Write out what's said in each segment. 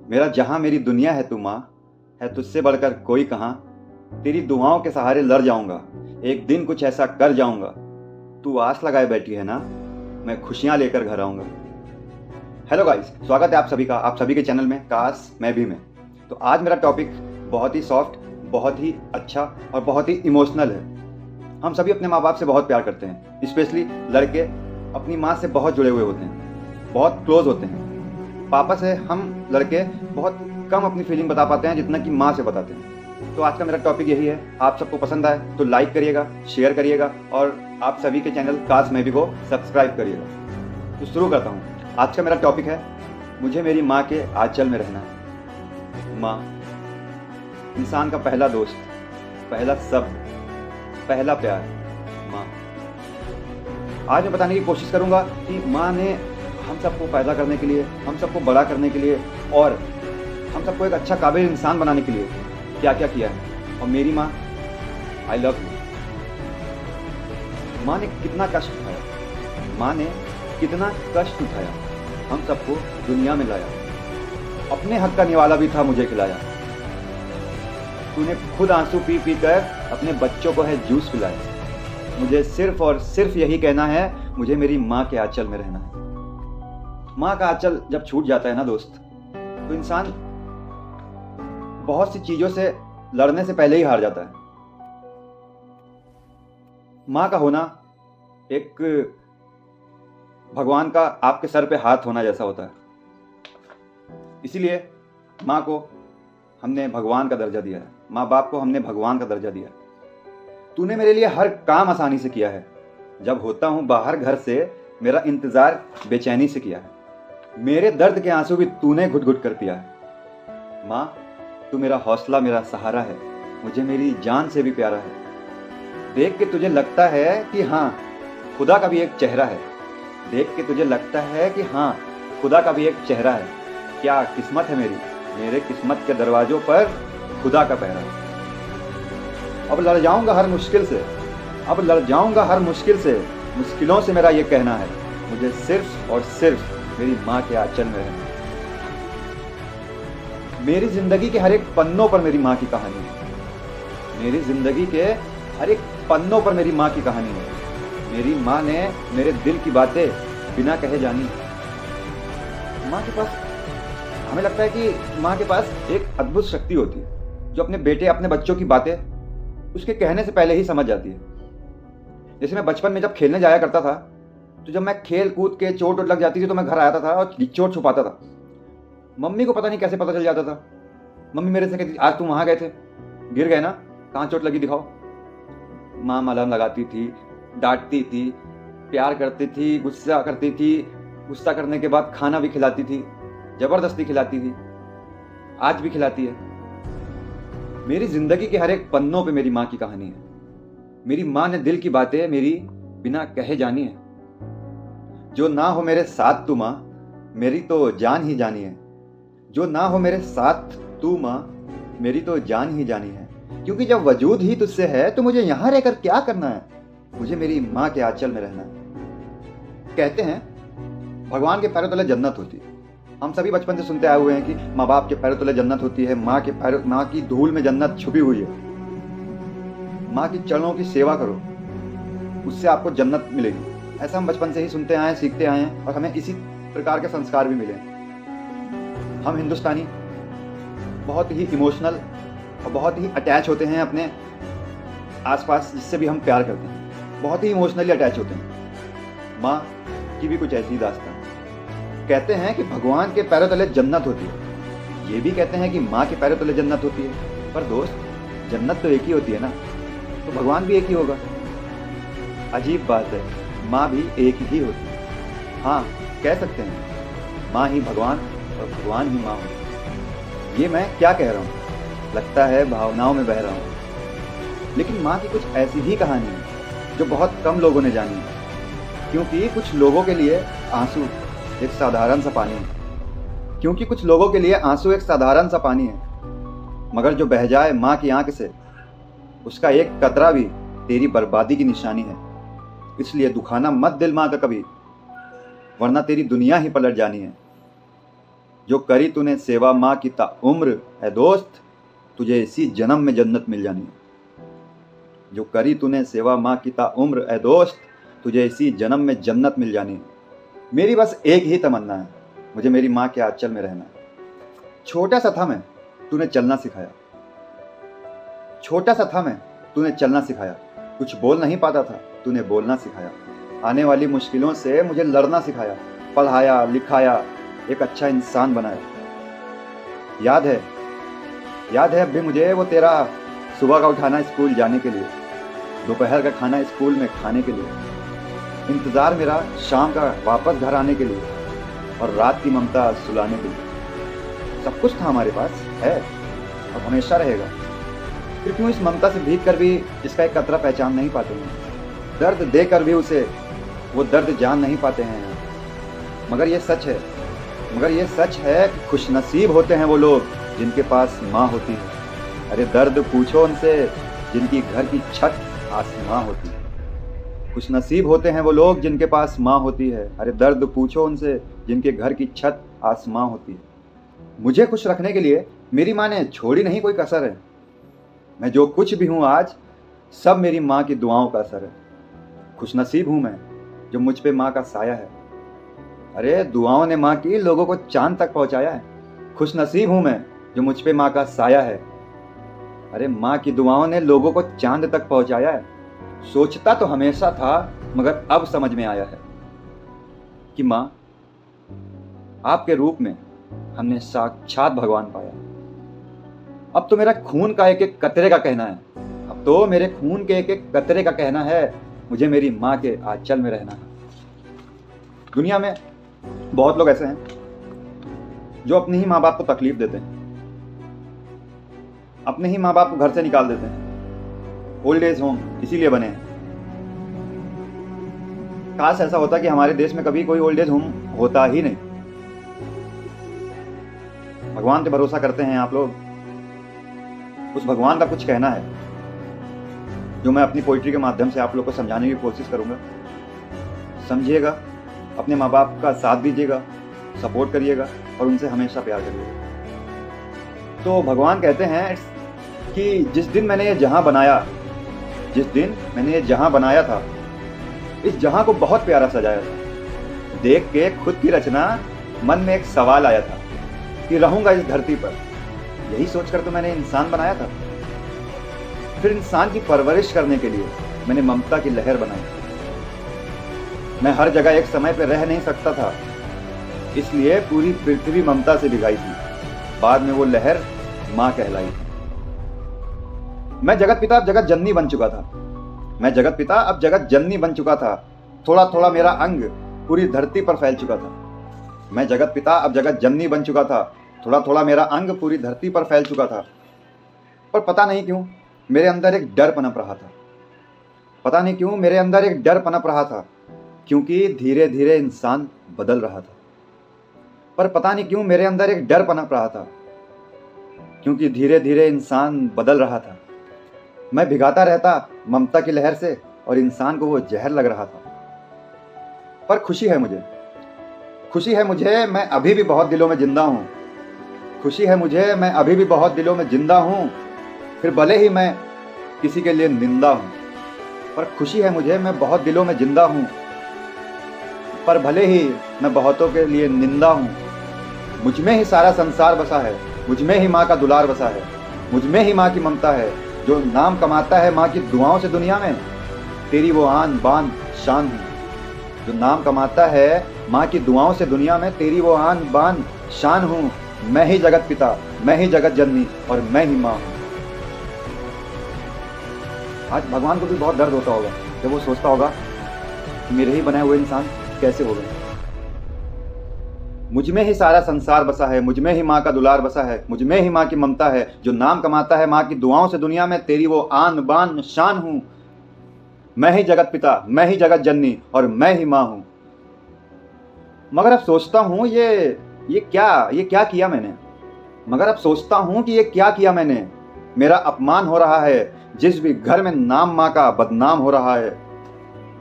मेरा जहां मेरी दुनिया है तू माँ, है तुझसे बढ़कर कोई कहाँ। तेरी दुआओं के सहारे लड़ जाऊंगा, एक दिन कुछ ऐसा कर जाऊंगा। तू आस लगाए बैठी है ना, मैं खुशियां लेकर घर आऊंगा। हेलो गाइस, स्वागत है आप सभी का आप सभी के चैनल में काश मैं भी में। तो आज मेरा टॉपिक बहुत ही सॉफ्ट, बहुत ही अच्छा और बहुत ही इमोशनल है। हम सभी अपने माँ बाप से बहुत प्यार करते हैं, स्पेशली लड़के अपनी माँ से बहुत जुड़े हुए होते हैं, बहुत क्लोज होते हैं। पापा से हम लड़के बहुत कम अपनी फीलिंग बता पाते हैं जितना कि माँ से बताते हैं। तो आज का मेरा टॉपिक यही है। आप सबको पसंद आए तो लाइक करिएगा, शेयर करिएगा और आप सभी के चैनल काश मैं भी को सब्सक्राइब करिएगा। तो शुरू करता हूँ। आज का मेरा टॉपिक है, मुझे मेरी माँ के आंचल में रहना है। माँ इंसान का पहला दोस्त, पहला सब, पहला प्यार, माँ। आज मैं बताने की कोशिश करूंगा कि माँ ने हम सबको पैदा करने के लिए, हम सबको बड़ा करने के लिए और हम सबको एक अच्छा काबिल इंसान बनाने के लिए क्या क्या किया है। और मेरी माँ, आई लव यू। माँ ने कितना कष्ट उठाया, माँ ने कितना कष्ट उठाया, हम सबको दुनिया में लाया। अपने हक का निवाला भी था मुझे खिलाया। तूने खुद आंसू पी पी कर अपने बच्चों को है जूस पिलाया। मुझे सिर्फ और सिर्फ यही कहना है, मुझे मेरी माँ के आंचल में रहना है। माँ का आंचल जब छूट जाता है ना दोस्त, तो इंसान बहुत सी चीजों से लड़ने से पहले ही हार जाता है। माँ का होना एक भगवान का आपके सर पे हाथ होना जैसा होता है। इसीलिए माँ को हमने भगवान का दर्जा दिया है, माँ बाप को हमने भगवान का दर्जा दिया है। तूने मेरे लिए हर काम आसानी से किया है। जब होता हूँ बाहर घर से, मेरा इंतजार बेचैनी से किया है। मेरे दर्द के आंसू भी तूने घुट घुट कर पिया है। माँ तू मेरा हौसला, मेरा सहारा है, मुझे मेरी जान से भी प्यारा है। देख के तुझे लगता है कि हाँ, खुदा का भी एक चेहरा है। देख के तुझे लगता है कि हाँ, खुदा का भी एक चेहरा है। क्या किस्मत है मेरी, मेरे किस्मत के दरवाजों पर खुदा का पहरा है। अब लड़ जाऊंगा हर मुश्किल से, अब लड़ जाऊंगा हर मुश्किल से। मुश्किलों से मेरा ये कहना है, मुझे सिर्फ और सिर्फ मेरी माँ के आंचल में रहना। मेरी जिंदगी के हर एक पन्नों पर मेरी माँ की कहानी है। मेरी जिंदगी के हर एक पन्नों पर मेरी माँ की कहानी है। मेरी माँ ने मेरे दिल की बातें बिना कहे जानी। माँ के पास, हमें लगता है कि माँ के पास एक अद्भुत शक्ति होती है जो अपने बेटे, अपने बच्चों की बातें उसके कहने से पहले ही समझ जाती है। जैसे मैं बचपन में जब खेलने जाया करता था, तो जब मैं खेल कूद के चोट लग जाती थी तो मैं घर आता था और चोट छुपाता था। मम्मी को पता नहीं कैसे पता चल जाता था। मम्मी मेरे से कहती, आज तुम वहां गए थे, गिर गए ना, कहाँ चोट लगी दिखाओ। माँ मलहम लगाती थी, डांटती थी, प्यार करती थी, गुस्सा करती थी, गुस्सा करने के बाद खाना भी खिलाती थी, जबरदस्ती खिलाती थी, आज भी खिलाती है। मेरी जिंदगी के हर एक पन्नों पे मेरी माँ की कहानी है। मेरी माँ ने दिल की बातें मेरी बिना कहे जानी है। जो ना हो मेरे साथ तू माँ, मेरी तो जान ही जानी है। जो ना हो मेरे साथ तू माँ, मेरी तो जान ही जानी है। क्योंकि जब वजूद ही तुझसे है तो मुझे यहाँ रहकर क्या करना है, मुझे मेरी माँ के आंचल में रहना है। कहते हैं भगवान के पैरों तले जन्नत होती है। हम सभी बचपन से सुनते आए हुए हैं कि माँ बाप के पैरों तले जन्नत होती है, माँ की धूल में जन्नत छुपी हुई है। माँ की चरणों की सेवा करो, उससे आपको जन्नत मिलेगी। ऐसा हम बचपन से ही सुनते आए हैं, सीखते आए हैं और हमें इसी प्रकार के संस्कार भी मिले। हम हिंदुस्तानी बहुत ही इमोशनल और बहुत ही अटैच होते हैं अपने आसपास जिससे भी हम प्यार करते हैं, बहुत ही इमोशनली अटैच होते हैं। माँ की भी कुछ ऐसी ही दास्तान। कहते हैं कि भगवान के पैरों तले जन्नत होती है, ये भी कहते हैं कि माँ के पैरों तले जन्नत होती है। पर दोस्त, जन्नत तो एक ही होती है ना, तो भगवान भी एक ही होगा। अजीब बात है, माँ भी एक ही होती है। हाँ, कह सकते हैं माँ ही भगवान और भगवान ही माँ हो। ये मैं क्या कह रहा हूँ, लगता है भावनाओं में बह रहा हूँ। लेकिन माँ की कुछ ऐसी ही कहानी है जो बहुत कम लोगों ने जानी है। क्योंकि कुछ लोगों के लिए आंसू एक साधारण सा पानी है। क्योंकि कुछ लोगों के लिए आंसू एक साधारण सा पानी है, मगर जो बह जाए माँ की आंख से, उसका एक कतरा भी तेरी बर्बादी की निशानी है। इसलिए दुखाना मत दिल माँ का कभी, वरना तेरी दुनिया ही पलट जानी है। जो करी तूने सेवा माँ की ताउम्र है दोस्त, तुझे इसी जन्म में जन्नत मिल जानी है। जो करी तूने सेवा माँ की ताउम्र है दोस्त, तुझे इसी जन्म में जन्नत मिल जानी है। मेरी बस एक ही तमन्ना है, मुझे मेरी माँ के आंचल में रहना है। छोटा सा था मैं, तूने चलना सिखाया। छोटा सा था मैं, तूने चलना सिखाया। कुछ बोल नहीं पाता था, तूने बोलना सिखाया। आने वाली मुश्किलों से मुझे लड़ना सिखाया। पढ़ाया लिखाया, एक अच्छा इंसान बनाया। याद है अब भी मुझे वो तेरा सुबह का उठाना स्कूल जाने के लिए, दोपहर का खाना स्कूल में खाने के लिए, इंतज़ार मेरा शाम का वापस घर आने के लिए, और रात की ममता सुलाने के लिए। सब कुछ था हमारे पास, है और हमेशा रहेगा। फिर क्यों इस ममता से भीग कर भी इसका एक कतरा पहचान नहीं पाते हैं? दर्द देकर भी उसे वो दर्द जान नहीं पाते हैं। मगर ये सच है कि खुशनसीब होते हैं वो लोग जिनके पास माँ होती है। अरे दर्द पूछो उनसे जिनकी घर की छत आसमां होती है। खुशनसीब होते हैं वो लोग जिनके पास माँ होती है। अरे दर्द पूछो उनसे जिनके घर की छत आसमां होती है। मुझे खुश रखने के लिए मेरी माँ ने छोड़ी नहीं कोई कसर है। मैं जो कुछ भी हूँ आज, सब मेरी माँ की दुआओं का असर है। खुशनसीब हूँ मैं जो मुझ पे माँ का साया है। अरे दुआओं ने माँ की लोगों को चांद तक पहुँचाया है। खुशनसीब हूँ मैं जो मुझ पे माँ का साया है। अरे माँ की दुआओं ने लोगों को चांद तक पहुँचाया है। सोचता तो हमेशा था, मगर अब समझ में आया है कि माँ, आपके रूप में हमने साक्षात भगवान पाया। अब तो मेरा खून का एक एक कतरे का कहना है, अब तो मेरे खून के एक एक कतरे का कहना है, मुझे मेरी माँ के आंचल में रहना है। दुनिया में बहुत लोग ऐसे हैं जो अपने ही माँ बाप को तकलीफ देते हैं, अपने ही माँ बाप को घर से निकाल देते हैं। ओल्ड एज होम इसीलिए बने हैं। काश ऐसा होता कि हमारे देश में कभी कोई ओल्ड एज होम होता ही नहीं। भगवान पे भरोसा करते हैं आप लोग, उस भगवान का कुछ कहना है जो मैं अपनी पोइट्री के माध्यम से आप लोग को समझाने की कोशिश करूंगा। समझिएगा, अपने माँ बाप का साथ दीजिएगा, सपोर्ट करिएगा और उनसे हमेशा प्यार करिएगा। तो भगवान कहते हैं कि जिस दिन मैंने ये जहां बनाया था, इस जहां को बहुत प्यारा सजाया था। देख के खुद की रचना मन में एक सवाल आया था कि रहूंगा इस धरती पर, यही सोचकर तो मैंने इंसान बनाया था। फिर इंसान की परवरिश करने के लिए मैंने ममता की लहर बनाई। मैं हर जगह एक समय पर रह नहीं सकता था, इसलिए पूरी पृथ्वी ममता से भिगाई थी। बाद में वो लहर माँ कहलाई थी। मैं जगत पिता अब जगत जननी बन चुका था। थोड़ा थोड़ा मेरा अंग पूरी धरती पर फैल चुका था। मैं जगत पिता अब जगत जननी बन चुका था। थोड़ा थोड़ा मेरा अंग पूरी धरती पर फैल चुका था। पर पता नहीं क्यों मेरे अंदर एक डर पनप रहा था। क्योंकि धीरे धीरे इंसान बदल रहा था। पर पता नहीं क्यों मेरे अंदर एक डर पनप रहा था, क्योंकि धीरे धीरे इंसान बदल रहा था। मैं भिगाता रहता ममता की लहर से और इंसान को वो जहर लग रहा था। पर खुशी है मुझे, मैं अभी भी बहुत दिलों में जिंदा हूँ। फिर भले ही मैं किसी के लिए निंदा हूँ। पर खुशी है मुझे, मैं बहुत दिलों में जिंदा हूँ। पर भले ही मैं बहुतों के लिए निंदा हूँ। मुझ में ही सारा संसार बसा है, मुझ में ही माँ का दुलार बसा है, मुझ में ही माँ की ममता है। जो नाम कमाता है माँ की दुआओं से दुनिया में, तेरी वो आन बान शान हूँ। जो नाम कमाता है माँ की दुआओं से दुनिया में, तेरी वो आन बान शान हूँ। मैं ही जगत पिता, मैं ही जगत जननी और मैं ही माँ हूँ। आज भगवान को भी बहुत दर्द होता होगा जब वो सोचता होगा कि मेरे ही बनाए हुए इंसान कैसे हो गए। मुझ में ही सारा संसार बसा है, मुझ में ही माँ का दुलार बसा है, मुझ में ही माँ की ममता है। जो नाम कमाता है माँ की दुआओं से दुनिया में, तेरी वो आन बान शान हूँ। मैं ही जगत पिता, मैं ही जगत जननी और मैं ही माँ हूँ। मगर अब सोचता हूँ ये क्या किया मैंने। मेरा अपमान हो रहा है, जिस भी घर में नाम माँ का बदनाम हो रहा है।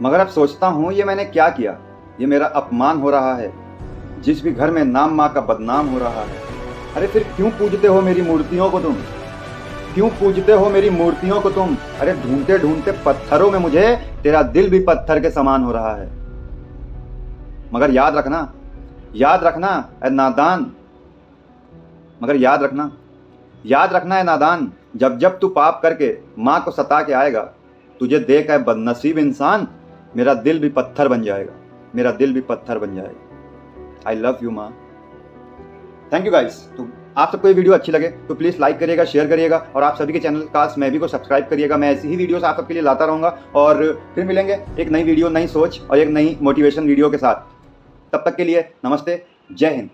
मगर अब सोचता हूँ ये मैंने क्या किया, ये मेरा अपमान हो रहा है। जिस भी घर में नाम माँ का बदनाम हो रहा है, अरे फिर क्यों पूजते हो मेरी मूर्तियों को तुम? क्यों पूजते हो मेरी मूर्तियों को तुम? अरे ढूंढते ढूंढते पत्थरों में मुझे तेरा दिल भी पत्थर के समान हो रहा है। मगर याद रखना ए नादान, मगर याद रखना है नादान, जब जब तू पाप करके माँ को सता के आएगा, तुझे देख है बदनसीब इंसान, मेरा दिल भी पत्थर बन जाएगा, मेरा दिल भी पत्थर बन जाएगा। आई लव यू माँ। Thank you guys. तो आप सबको ये वीडियो अच्छी लगे तो प्लीज़ लाइक करिएगा, शेयर करिएगा और आप सभी के चैनल कास्ट मैं भी को सब्सक्राइब करिएगा। मैं ऐसी ही वीडियोस आप सबके लिए लाता रहूँगा और फिर मिलेंगे एक नई वीडियो, नई सोच और एक नई मोटिवेशन वीडियो के साथ। तब तक के लिए नमस्ते, जय हिंद।